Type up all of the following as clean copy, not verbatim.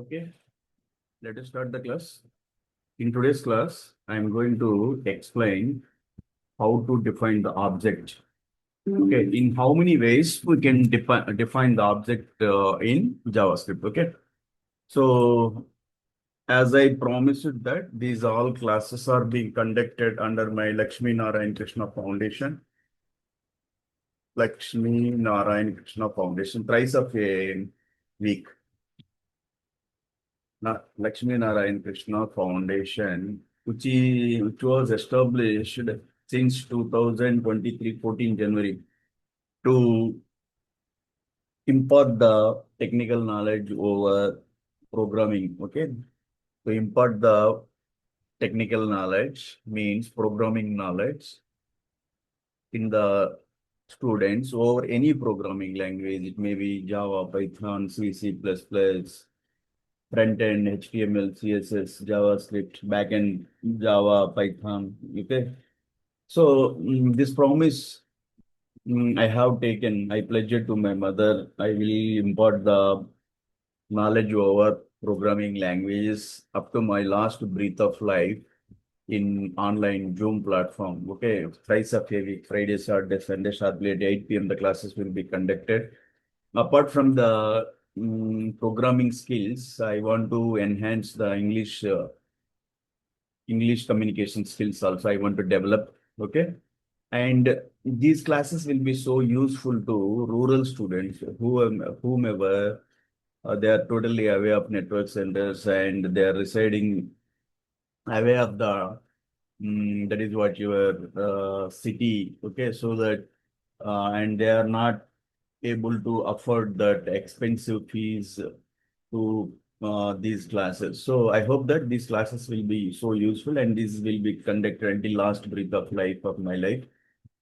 Okay, let us start the class. In today's class, I am going to explain how to define the object. Okay, in how many ways we can define the object in JavaScript. Okay, so as I promised that these all classes are being conducted under my Lakshmi Narayan Krishna Foundation. Lakshmi Narayan Krishna Foundation, thrice of a week. Lakshmi Narayan Krishna Foundation, which was established since 2023, 14 January, to impart the technical knowledge over programming. Okay, to impart the technical knowledge means programming knowledge in the students over any programming language. It may be Java, Python, C, C++, front end, HTML, CSS, JavaScript, backend, Java, Python. Okay. So this promise I have taken, I pledged to my mother, I will impart the knowledge over programming languages up to my last breath of life in online Zoom platform. Okay. Thrice of a week, Friday, Saturday, Sunday, sharply at 8 p.m. the classes will be conducted. Apart from the programming skills, I want to enhance the English communication skills also. I want to develop. Okay. And these classes will be so useful to rural students, whomever they are totally aware of network centers and they are residing away of the that is what your city. Okay. So that and they are not able to afford that expensive fees to these classes. So I hope that these classes will be so useful and this will be conducted until last breath of life of my life.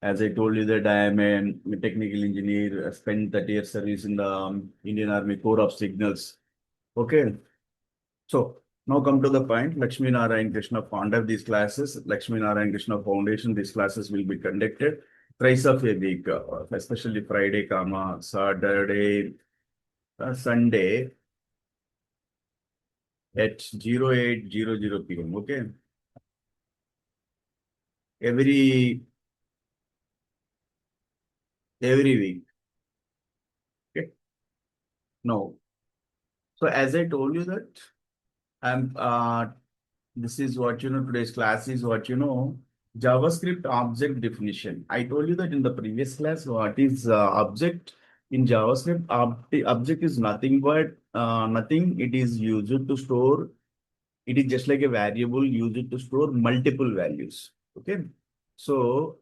As I told you that I am a technical engineer, I spent 30 years service in the Indian Army Corps of Signals. Okay. So now come to the point. Lakshmi Narayan Krishna founder these classes. Lakshmi Narayan Krishna Foundation, these classes will be conducted thrice of a week, especially Friday, Saturday, Sunday at 0800 p.m. Okay. Every week. Okay. No. So as I told you that I'm this is what today's class is what JavaScript object definition. I told you that in the previous class what is object in JavaScript. Object is nothing but nothing. It is used to store. It is just like a variable used to store multiple values. Okay. So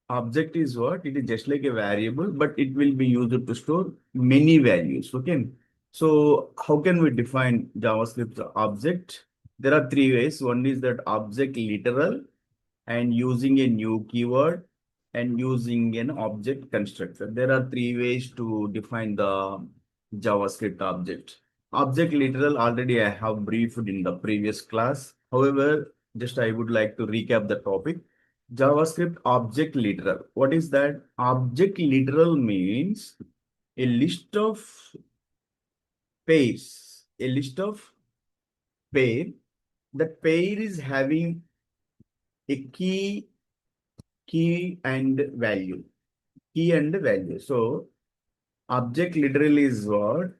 object is what? It is just like a variable, but it will be used to store many values. Okay. So how can we define JavaScript object? There are three ways. One is that object literal and using a new keyword and using an object constructor. There are three ways to define the JavaScript object. Object literal already I have briefed in the previous class. However, just I would like to recap the topic. JavaScript object literal. What is that? Object literal means a list of pairs. A list of pair. That pair is having a key and value. Key and value. So object literal is what?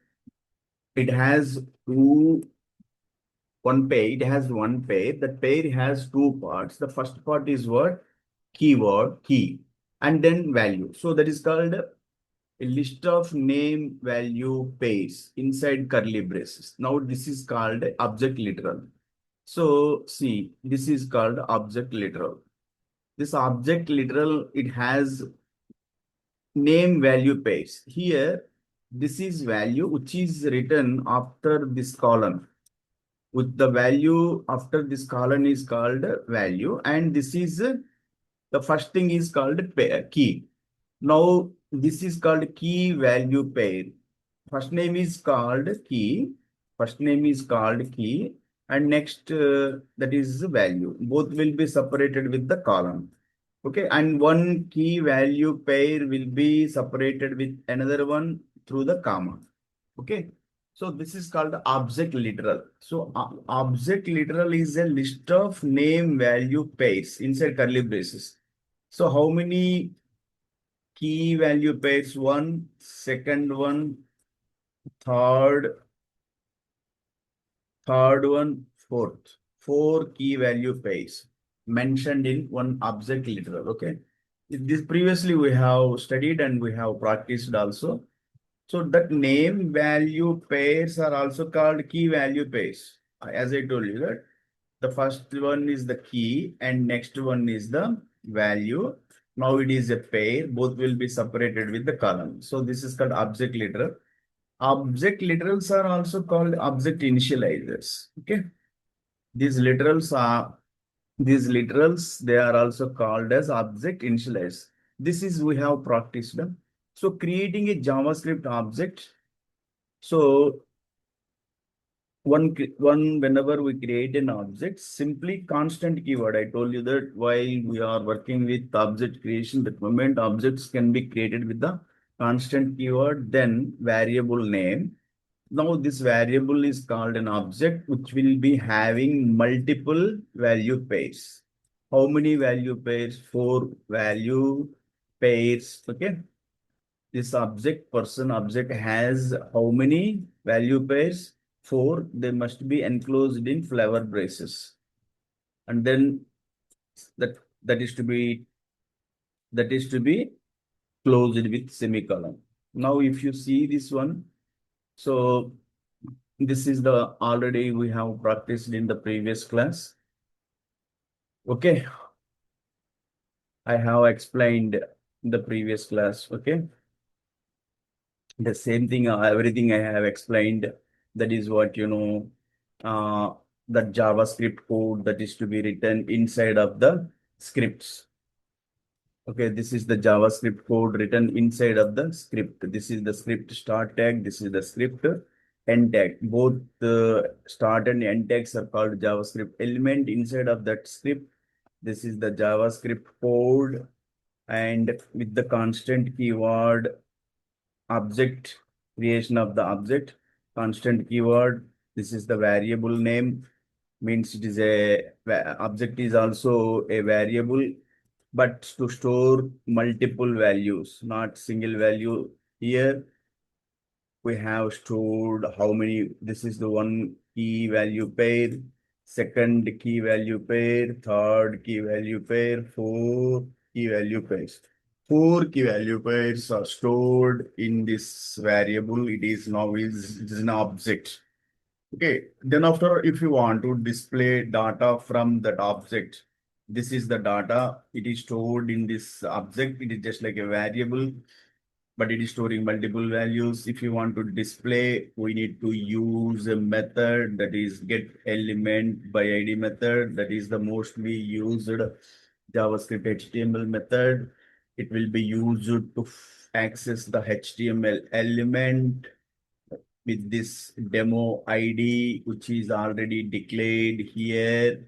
It has one pair. It has one pair. That pair has two parts. The first part is what? Keyword, key, and then value. So that is called a list of name value pairs inside curly braces. Now this is called object literal. So see, this is called object literal. This object literal, it has name value pairs. Here, this is value which is written after this column. With the value after this column is called value, and this is the first thing is called pair, key. Now this is called key value pair. First name is called key. First name is called key, and next that is the value. Both will be separated with the column. Okay, and one key value pair will be separated with another one through the comma. Okay, So this is called object literal. So object literal is a list of name value pairs inside curly braces. So how many key value pairs? One, second one, third, third one, fourth. Four key value pairs mentioned in one object literal. Okay. This previously we have studied and we have practiced also. So that name value pairs are also called key value pairs. As I told you that the first one is the key and next one is the value. Now it is a pair. Both will be separated with the column. So this is called object literal. Object literals are also called object initializers. Okay. These literals are they are also called as object initializers. This is we have practiced. So creating a JavaScript object. So one whenever we create an object, simply constant keyword. I told you that while we are working with object creation, the moment objects can be created with the constant keyword, then variable name. Now this variable is called an object which will be having multiple value pairs. How many value pairs? Four value pairs. Okay. This object person object has how many value pairs? Four. They must be enclosed in flower braces. And then that that is to be closed with semicolon. Now if you see this one, so this is the already we have practiced in the previous class. Okay. I have explained in the previous class. Okay. The same thing, everything I have explained. That is what, the JavaScript code that is to be written inside of the scripts. Okay, this is the JavaScript code written inside of the script. This is the script start tag. This is the script end tag. Both the start and end tags are called JavaScript element inside of that script. This is the JavaScript code, and with the constant keyword object, creation of the object, constant keyword. This is the variable name, means it is object is also a variable, but to store multiple values, not single value. Here we have stored how many. This is the one key value pair, second key value pair, third key value pair, four key value pairs. Four key value pairs are stored in this variable. It is an object. Okay. Then after, if you want to display data from that object, this is the data. It is stored in this object. It is just like a variable, but it is storing multiple values. If you want to display, we need to use a method, that is get element by ID method. That is the mostly used JavaScript HTML method. It will be used to access the HTML element with this demo ID, which is already declared here.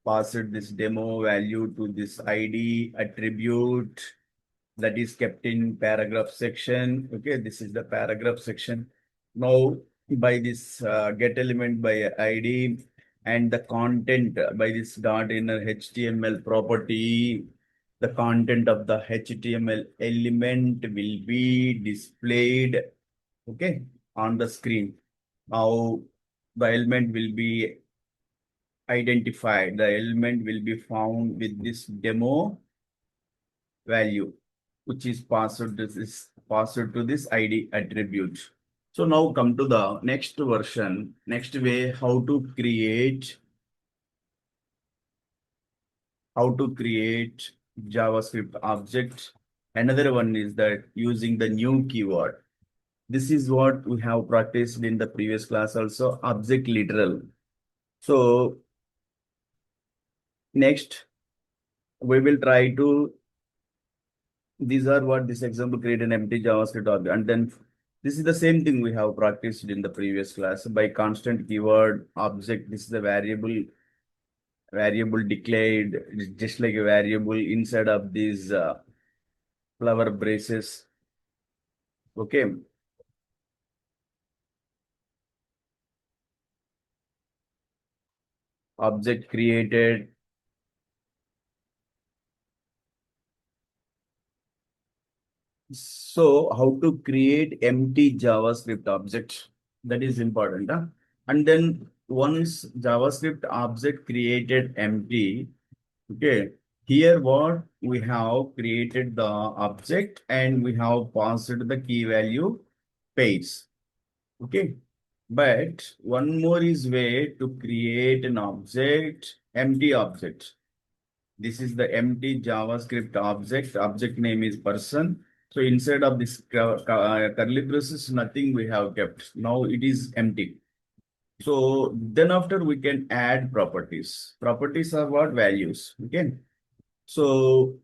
Pass this demo value to this ID attribute that is kept in paragraph section. Okay, this is the paragraph section. Now, by this get element by ID and the content by this dot inner HTML property, the content of the HTML element will be displayed, okay, on the screen. Now, the element will be identified. The element will be found with this demo value, which is passed to this ID attribute. So now come to the next version, next way how to create JavaScript object. Another one is that using the new keyword. This is what we have practiced in the previous class also, object literal. So next we will try to, these are what this example, create an empty JavaScript object, and then this is the same thing we have practiced in the previous class by constant keyword object. This is the variable declared. It's just like a variable inside of these flower braces. Okay. object created. So how to create empty JavaScript object? That is important. Huh? And then once JavaScript object created empty, okay, here what we have created the object and we have passed the key value pairs. Okay. But one more is way to create an object, empty object. This is the empty JavaScript object. Object name is person. So inside of this curly braces, nothing we have kept. Now it is empty. So then after we can add properties. Properties are what? Values. Okay. So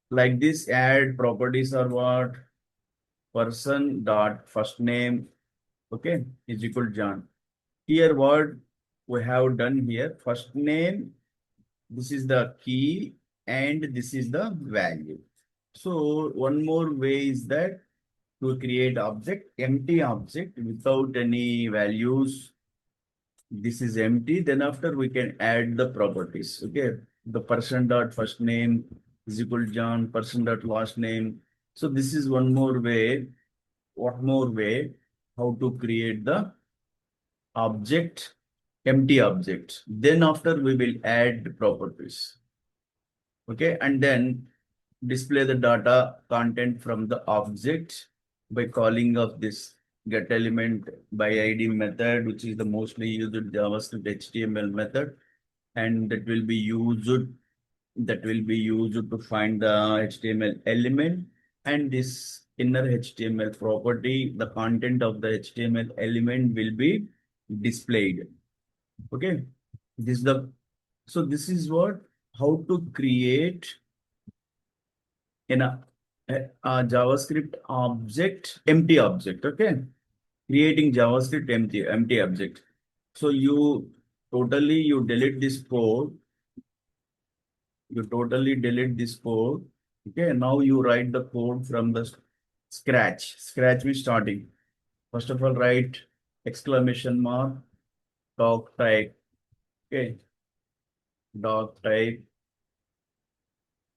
like this add properties are what? Person dot first name, okay, is equal to John. Here what we have done here, first name, this is the key and this is the value. So one more way is that to create object, empty object without any values. This is empty. Then after we can add the properties. Okay. The person dot first name is equal to John, person dot last name. So this is one more way. What more way? How to create the object, empty object. Then after we will add properties. Okay, and then display the data content from the object by calling of this get element by ID method, which is the mostly used JavaScript HTML method, and that will be used to find the HTML element and this inner HTML property, the content of the HTML element will be displayed. Okay, this is the so this is what how to create in a JavaScript object, empty object. Okay, creating JavaScript empty object. So you delete this code. You totally delete this code. Okay, now you write the code from the scratch. Scratch means starting. First of all, write exclamation mark, doc type. Okay, doc type,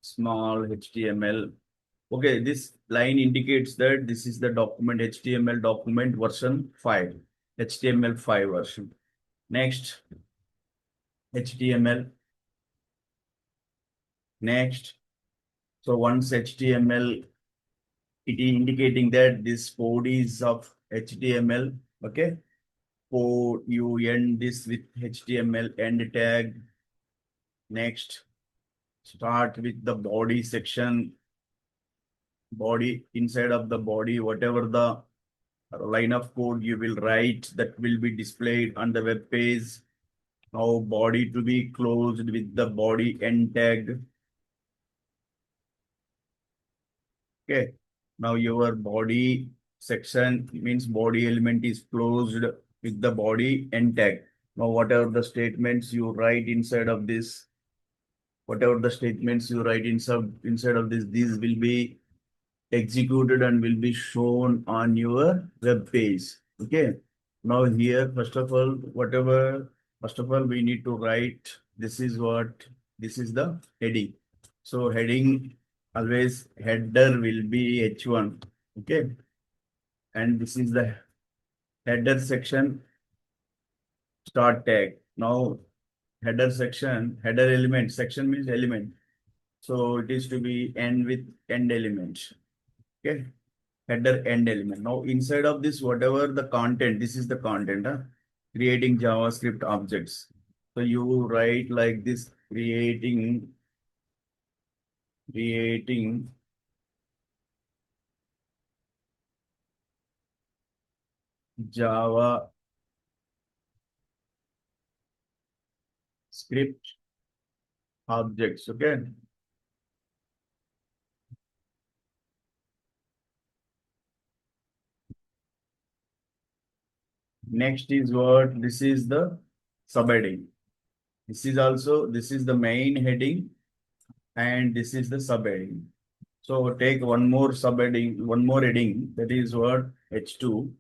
small HTML. Okay, this line indicates that this is the document HTML document version 5, HTML5 version. Next, HTML. Next, so once HTML, it is indicating that this code is of HTML. Okay, code you end this with HTML end tag. Next, start with the body section. Body, inside of the body, whatever the line of code you will write that will be displayed on the web page. Now body to be closed with the body end tag. Okay. Now your body section means body element is closed with the body end tag. Now whatever the statements you write inside of this, whatever the statements you write inside of this, these will be executed and will be shown on your web page. Okay. Now here, first of all, we need to write, this is the heading. So heading, always header will be H1. Okay. And this is the header section start tag. Now header section, header element, section means element. So it is to be end with end element. Okay. Header end element. Now inside of this, whatever the content, this is the content, creating JavaScript objects. So you write like this, creating JavaScript objects. Okay. Next is what? This is the subheading. This is the main heading and this is the subheading. So take one more subheading, one more heading, that is what? H2.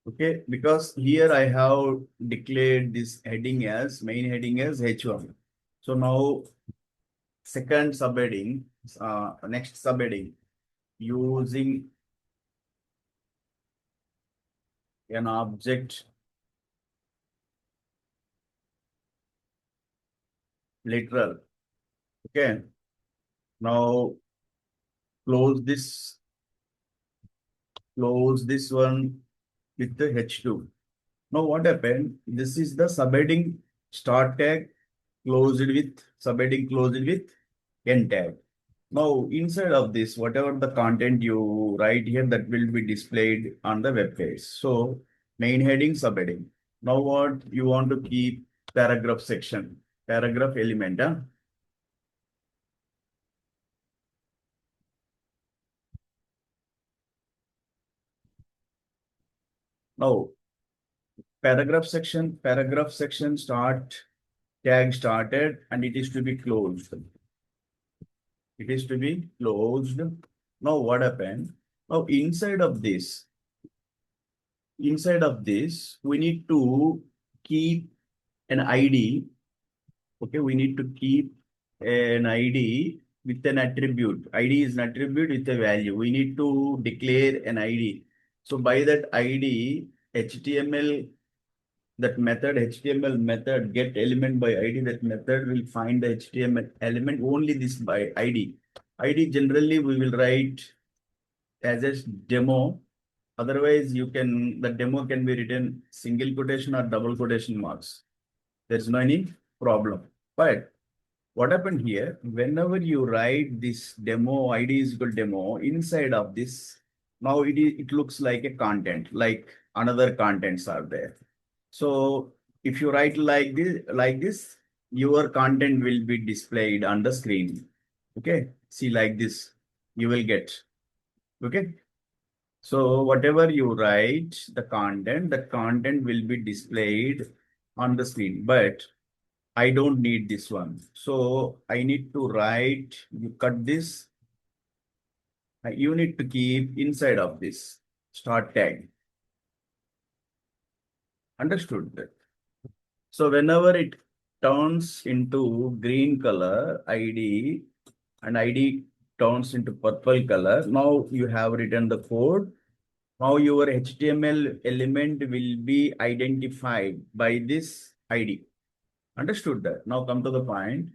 Okay, because here I have declared this heading as main heading as H1. So now second subheading, next subheading using an object literal. Okay, now close this, close this one with the H2. Now what happened? This is the subheading start tag closed with subheading closed with end tag. Now inside of this, whatever the content you write here, that will be displayed on the web page. So main heading, subheading. Now what you want to keep paragraph section, paragraph element. Huh? Now paragraph section start tag started and it is to be closed. It is to be closed. Now what happened? Now inside of this, we need to keep an ID. Okay, we need to keep an ID with an attribute. ID is an attribute with a value. We need to declare an ID. So by that ID, HTML, that method, HTML method, get element by ID, that method will find the HTML element only this by ID. ID generally we will write as a demo. Otherwise, the demo can be written single quotation or double quotation marks. There's no any problem. But what happened here, whenever you write this demo, ID is equal demo, inside of this, now it looks like a content, like another contents are there. So if you write like this, your content will be displayed on the screen. Okay, see like this, you will get. Okay. So whatever you write, the content will be displayed on the screen. But I don't need this one. So I need to write, you cut this. You need to keep inside of this start tag. Understood that? So whenever it turns into green color, ID, and ID turns into purple color, now you have written the code. Now your HTML element will be identified by this ID. Understood that. Now come to the point.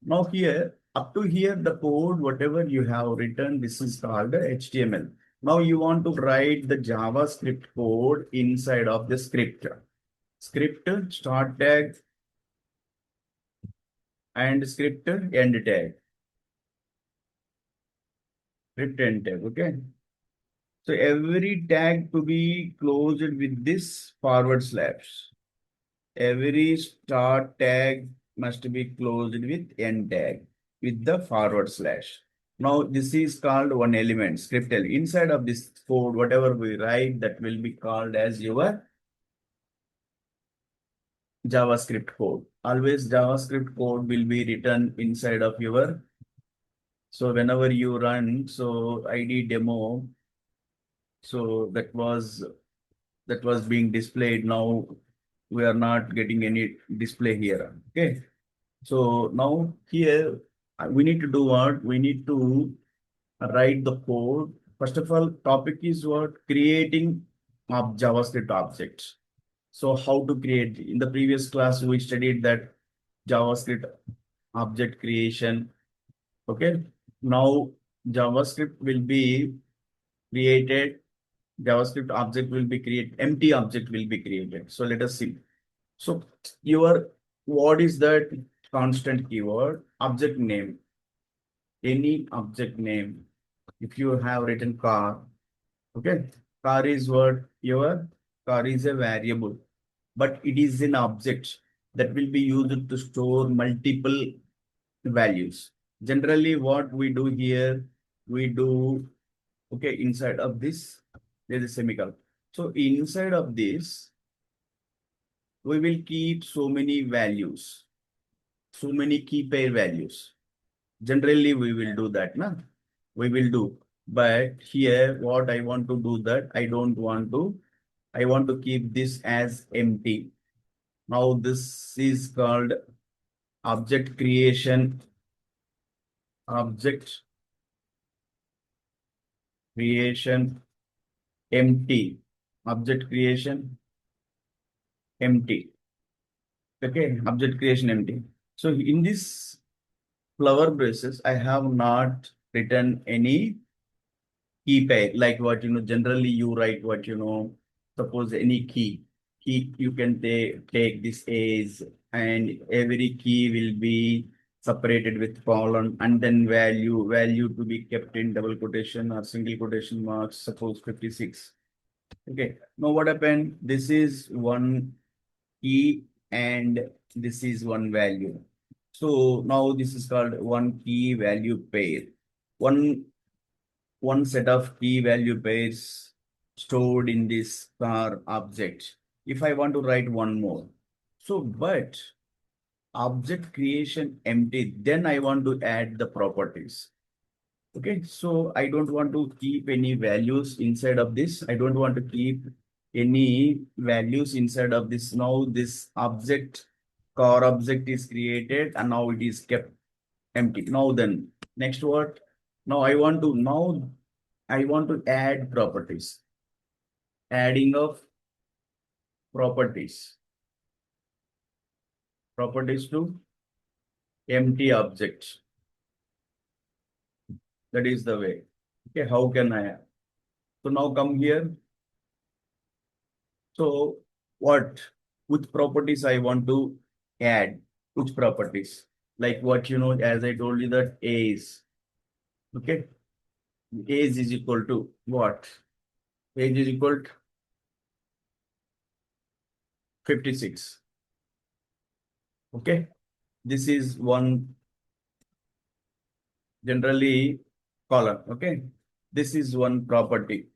Now here, up to here, the code, whatever you have written, this is called the HTML. Now you want to write the JavaScript code inside of the script. Script start tag and script end tag. Script end tag, okay? So every tag to be closed with this forward slash. Every start tag must be closed with end tag with the forward slash. Now this is called one element, script element. Inside of this code, whatever we write, that will be called as your JavaScript code. Always JavaScript code will be written inside of your. So whenever you run, so ID demo, so that was being displayed. Now we are not getting any display here. Okay. So now here we need to do what? We need to write the code. First of all, topic is what? Creating of JavaScript objects. So how to create? In the previous class, we studied that JavaScript object creation. Okay. Now JavaScript will be created. JavaScript object will be created. Empty object will be created. So let us see. So your what is that constant keyword? Object name. Any object name. If you have written car, okay, car is what? Your car is a variable, but it is an object that will be used to store multiple values. Generally, what we do here, we do, okay, inside of this, there is a semicolon. So inside of this, we will keep so many values, so many key pair values. Generally, we will do that, na? We will do. But here, what I want to do that, I don't want to I want to keep this as empty. Now this is called object creation, object creation empty, object creation empty. Okay, object creation empty. So in this flower braces, I have not written any key pair, like what generally you write what suppose any key you can take this as, and every key will be separated with colon, and then value to be kept in double quotation or single quotation marks, suppose 56. Okay, now what happened? This is one key and this is one value. So now this is called one key value pair. One set of key value pairs stored in this car object. If I want to write one more, so but object creation empty, then I want to add the properties. Okay, so I don't want to keep any values inside of this. I don't want to keep any values inside of this. Now this object, car object is created and now it is kept empty. Now then, next what? Now I want to add properties. Adding of properties. Properties to empty object. That is the way. Okay, how can I add? So now come here. So what? Which properties I want to add? Which properties? Like what as I told you that age. Okay. Age is equal to what? Age is equal to 56. Okay. This is one generally column. Okay. This is one property.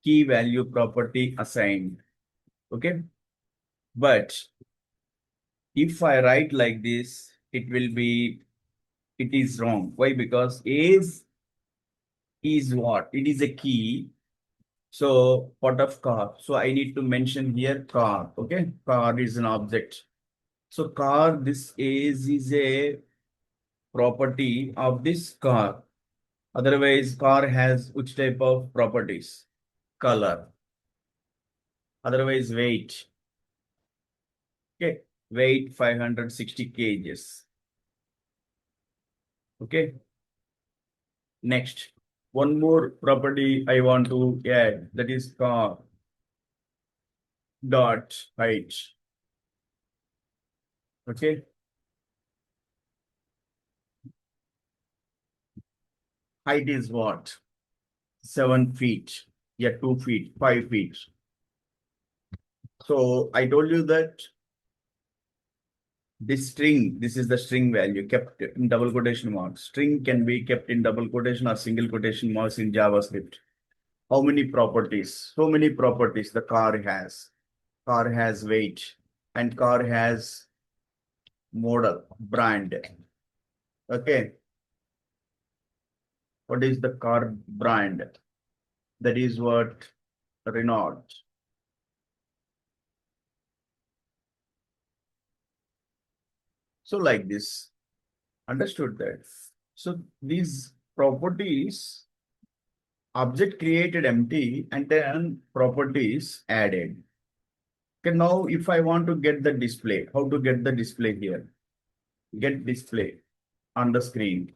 Key value property assigned. Okay. But if I write like this, it is wrong. Why? Because age is what? It is a key. So part of car. So I need to mention here car. Okay. Car is an object. So car, this is a property of this car. Otherwise, car has which type of properties? Color. Otherwise, weight. Okay. Weight 560 kgs. Okay. Next, one more property I want to add, that is car dot height. Okay. Height is what? 7 feet. Yeah, 2 feet, 5 feet. So I told you that this is the string value kept in double quotation marks. String can be kept in double quotation or single quotation marks in JavaScript. How many properties? So many properties the car has. Car has weight and car has model, brand. Okay. What is the car brand? That is what Renault. So like this, understood that. So these properties, object created empty and then properties added. Okay, now if I want to get the display, how to get the display here? Get display on the screen.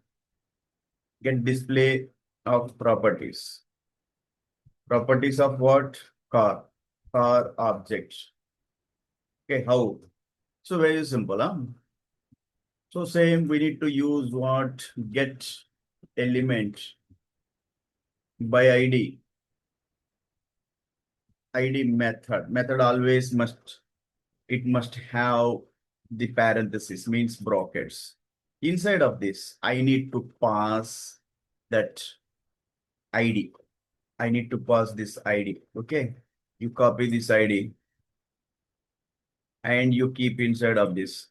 Get display of properties. Properties of what? Car. Car objects. Okay, how? So very simple, huh? So same, we need to use what? Get element by ID. ID method. Method always must have the parenthesis, means brackets. Inside of this, I need to pass that ID. I need to pass this ID. Okay. You copy this ID and you keep inside of this.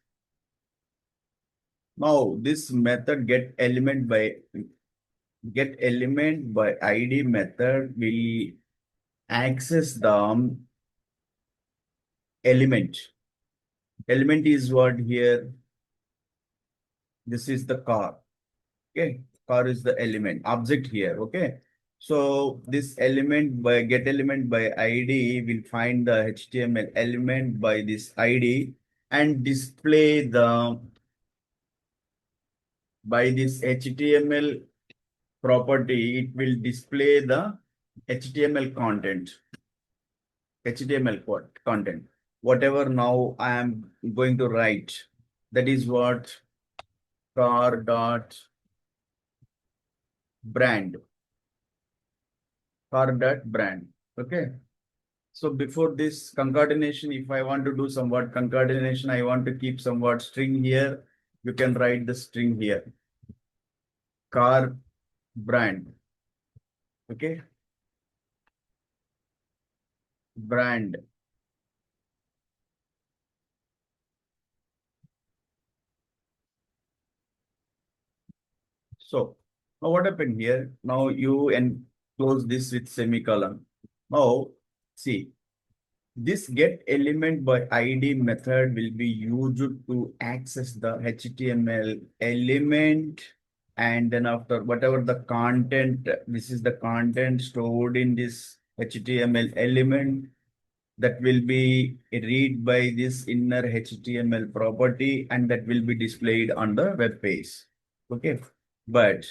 Now this method get element by ID method will access the element. Element is what here? This is the car. Okay, car is the element, object here. Okay, so this element by get element by ID will find the HTML element by this ID and display the by this HTML property. It will display the HTML content. HTML content. Whatever now I am going to write, that is what car dot brand. Car dot brand. Okay. So before this concatenation, if I want to do somewhat concatenation, I want to keep somewhat string here. You can write the string here. Car brand. Okay. Brand. So now what happened here? Now you enclose this with semicolon. Now see, this get element by ID method will be used to access the HTML element, and then after whatever the content, this is the content stored in this HTML element that will be read by this inner HTML property and that will be displayed on the web page. Okay, but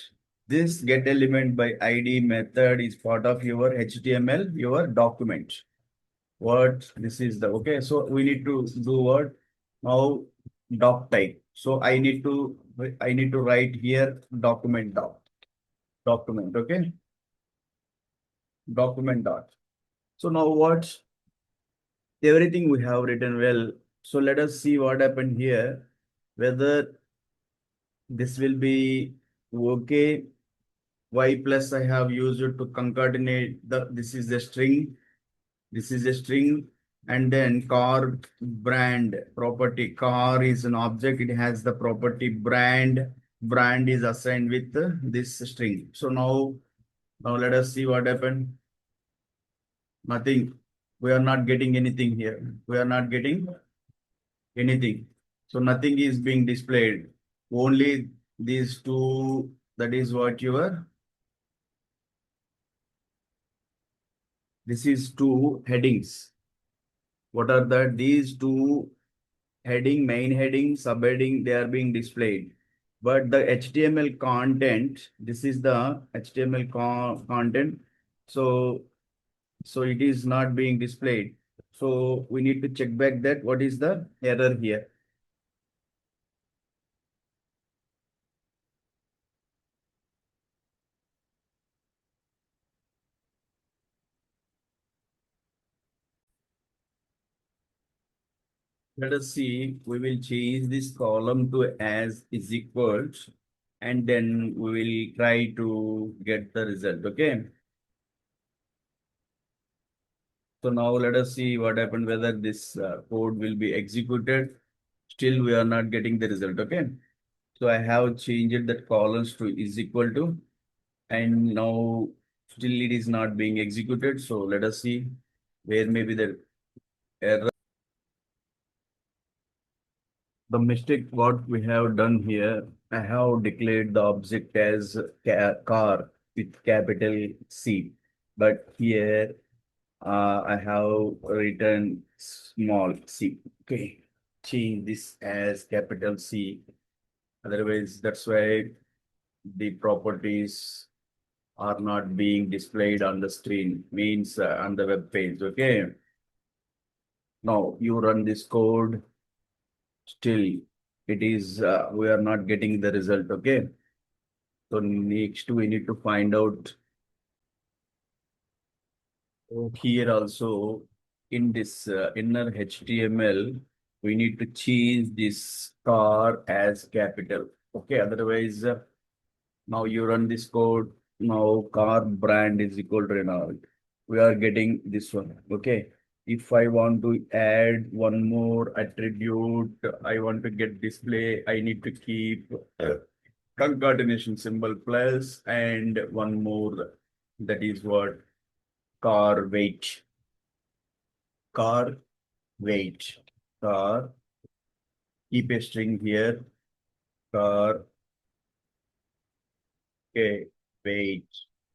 this get element by ID method is part of your HTML, your document. What this is the okay. So we need to do what now doc type. So I need to write here document document. Okay, document dot. So now what everything we have written well. So let us see what happened here. Whether this will be okay. Y plus I have used it to concatenate the this is the string. This is a string, and then car brand property. Car is an object. It has the property brand. Brand is assigned with this string. So now let us see what happened. Nothing. We are not getting anything here. We are not getting anything. So nothing is being displayed. Only these two. That is what your. This is two headings. What are that? These two heading, main heading, subheading, they are being displayed. But the HTML content, this is the HTML content. So it is not being displayed. So we need to check back that what is the error here. Let us see, we will change this column to as is equals, and then we will try to get the result. Okay. So now let us see what happened, whether this code will be executed. Still, we are not getting the result. Okay. So I have changed that columns to is equal to, and now still it is not being executed. So let us see where maybe the error. The mistake what we have done here, I have declared the object as car with capital C, but here I have written small c. Okay, change this as capital C. Otherwise, that's why the properties are not being displayed on the screen, means on the web page. Okay. Now you run this code, still it is, we are not getting the result. Okay. So next we need to find out here also in this inner HTML, we need to change this car as capital. Okay. Otherwise, now you run this code. Now car brand is equal to Renault. We are getting this one. Okay. If I want to add one more attribute, I want to get display, I need to keep concatenation symbol plus and one more. That is what car weight. Car wait, car, keep a string here, car, okay, wait,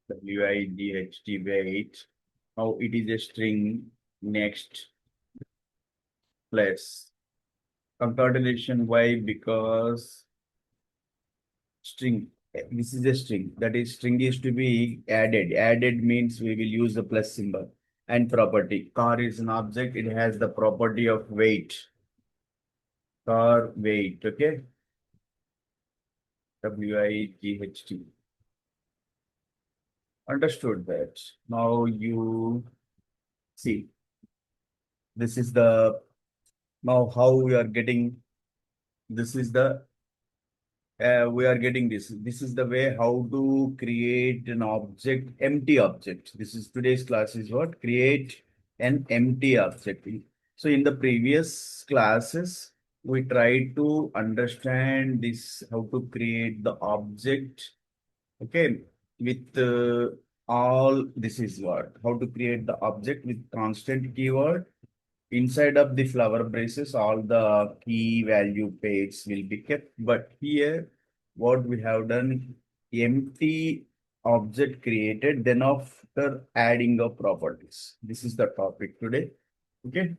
W-I-G-H-T, wait. Now it is a string next plus concatenation. Why? Because string, this is a string. That is, string is to be added. Added means we will use the plus symbol. And property. Car is an object. It has the property of weight. Car weight. Okay. W-I-G-H-T. Understood that. Now you see, this is the, now how we are getting, this is the, we are getting this. This is the way how to create an object, empty object. This is today's class is what? Create an empty object. So in the previous classes, we tried to understand this, how to create the object. Okay, with all, this is what, how to create the object with constant keyword. Inside of the flower braces, all the key value pairs will be kept. But here, what we have done, empty object created, then after adding of properties. This is the topic today. Okay.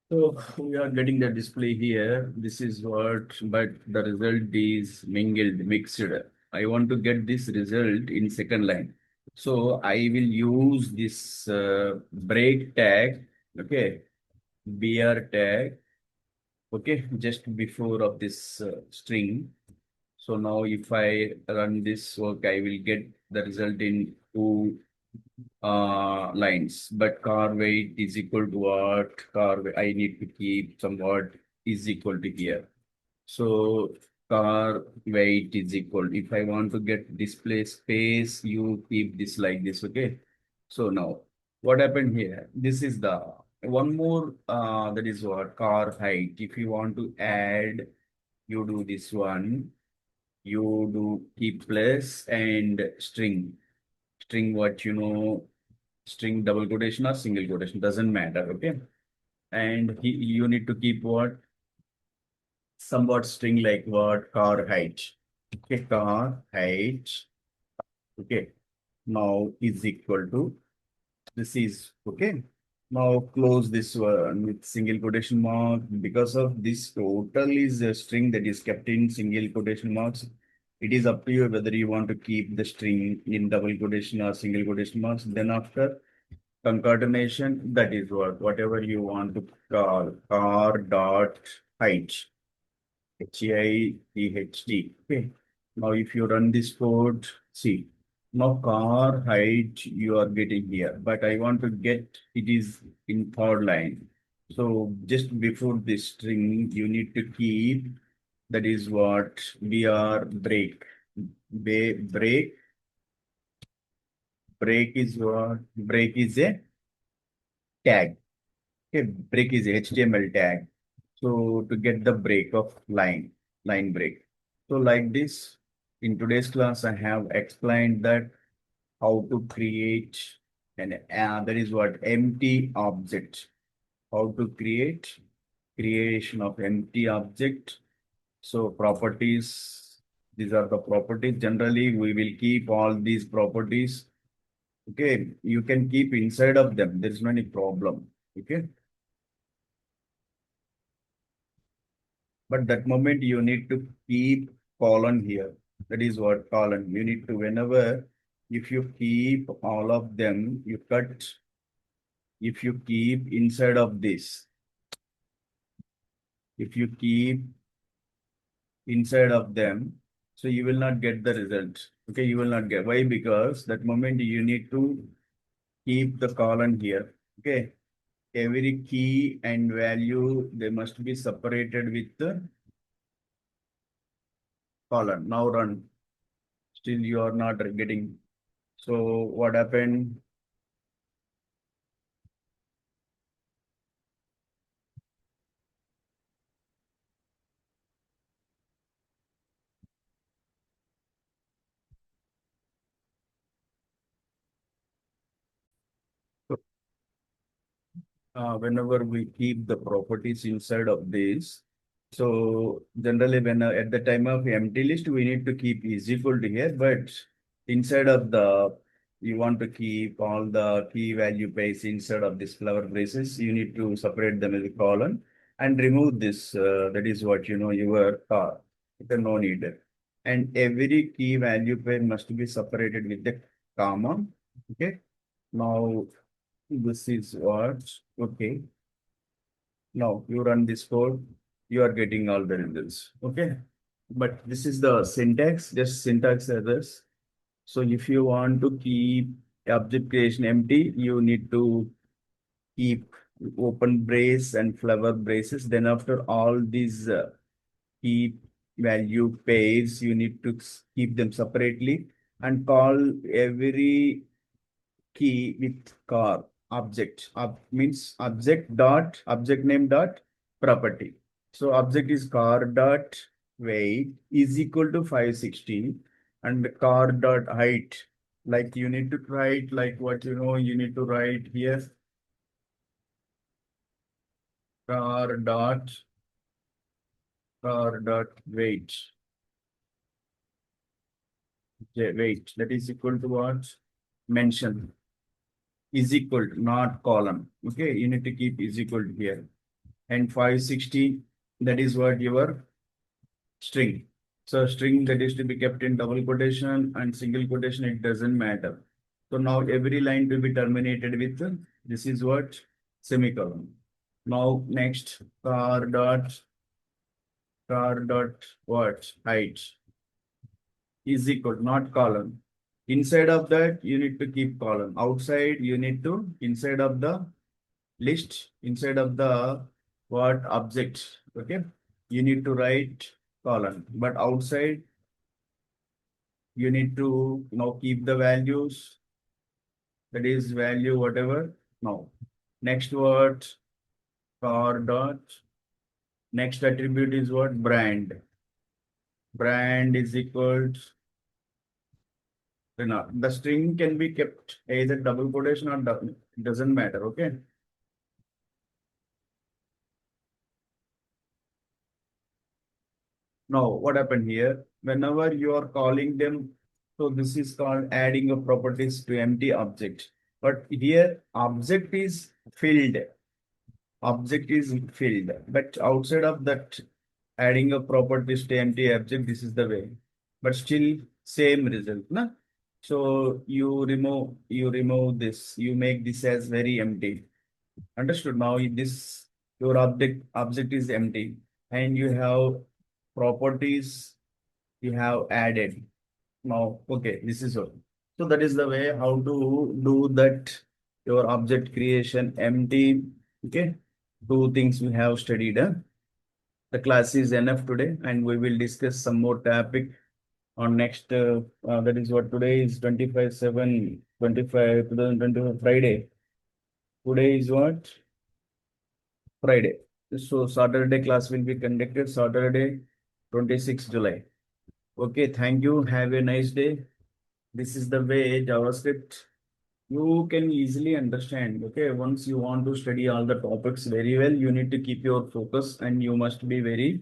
So we are getting the display here. This is what, but the result is mingled, mixed. I want to get this result in second line. So I will use this break tag, okay, br tag, okay, just before of this string. So now if I run this work, I will get the result in two lines, but car weight is equal to what? Car weight, I need to keep somewhat is equal to here. So car weight is equal. If I want to get display space, you keep this like this, okay? So now what happened here? This is the one more, that is what? Car height. If you want to add, you do this one, you do keep plus and string. String what you know, string double quotation or single quotation, doesn't matter, okay? And you need to keep what? Somewhat string like what? Car height. Okay, car height. Okay, now is equal to, this is okay. Now close this one with single quotation mark. Because of this total is a string that is kept in single quotation marks. It is up to you whether you want to keep the string in double quotation or single quotation marks. Then after concatenation, that is what, whatever you want to call car dot height. HITHT. Okay. Now, if you run this code, see, now car height you are getting here, but I want to get it is in third line. So just before this string, you need to keep, that is what we are break. Break. Break is what? Break is a tag. Okay, break is a HTML tag. So to get the break of line break. So like this, in today's class, I have explained that how to create an, that is what, empty object. How to create creation of empty object. So properties, these are the properties. Generally, we will keep all these properties. Okay, you can keep inside of them. There is no any problem. Okay. But that moment you need to keep colon here. That is what colon. You need to, whenever, if you keep all of them, you cut, if you keep inside of this, if you keep inside of them, so you will not get the result. Okay, you will not get. Why? Because that moment you need to keep the colon here. Okay, every key and value, they must be separated with the colon. Now run. Still you are not getting. So what happened? whenever we keep the properties inside of this, so generally when at the time of empty list, we need to keep is equal to here, but inside of the, you want to keep all the key value pairs inside of this flower braces, you need to separate them as a column and remove this, that is what, your no need. And every key value pair must be separated with the comma. Okay. Now, this is what, okay. Now you run this code, you are getting all the results. Okay. But this is the syntax, just syntax errors. So if you want to keep object creation empty, you need to keep open brace and flower braces. Then after all these key value pairs, you need to keep them separately and call every key with car object means object name dot property. So object is car dot weight is equal to 560 and car dot height, like you need to write like what you need to write here, car dot weight, weight that is equal to what, mention is equal to, not column. Okay, you need to keep is equal to here. And 560, that is what your string. So string that is to be kept in double quotation and single quotation, it doesn't matter. So now every line to be terminated with this is what, semicolon. Now next car dot what, height is equal, not column. Inside of that, you need to keep column. Outside, you need to, inside of the list, inside of the what object, okay, you need to write column, but outside you need to keep the values, that is value whatever. Now next word, car dot, next attribute is what, brand is equal to, the string can be kept either double quotation or double, it doesn't matter. Okay. Now, what happened here? Whenever you are calling them, so this is called adding a properties to empty object. But here, object is filled. Object is filled. But outside of that, adding a properties to empty object, this is the way. But still, same result. Na? So you remove this. You make this as very empty. Understood? Now this your object is empty, and you have properties you have added. Now, okay, this is all. So that is the way how to do that. Your object creation empty. Okay, two things we have studied. The class is enough today, and we will discuss some more topic on next. That is what today is 25/7/25 2025 Friday. Today is what? Friday. So Saturday class will be conducted Saturday, 26 July. Okay, thank you. Have a nice day. This is the way JavaScript you can easily understand. Okay, once you want to study all the topics very well, you need to keep your focus and you must be very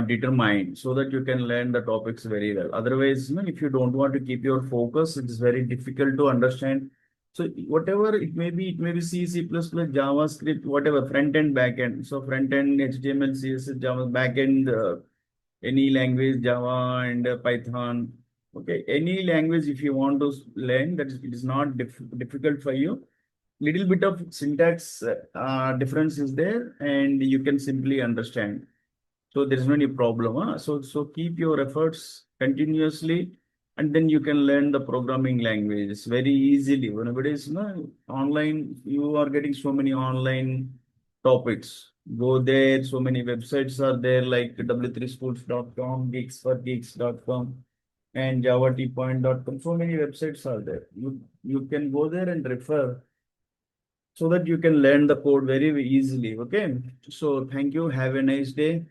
determined so that you can learn the topics very well. Otherwise, if you don't want to keep your focus, it is very difficult to understand. So whatever it may be C, C++, JavaScript, whatever, front end, back end. So front end, HTML, CSS, Java, back end, any language, Java and Python. Okay, any language if you want to learn, that is, it is not difficult for you. Little bit of syntax difference is there, and you can simply understand. So there is no any problem. So keep your efforts continuously, and then you can learn the programming languages very easily. Whenever it is online, you are getting so many online topics. Go there, so many websites are there like w3schools.com, geeks4geeks.com, and javatpoint.com. So many websites are there. You can go there and refer so that you can learn the code very easily. Okay. So thank you. Have a nice day.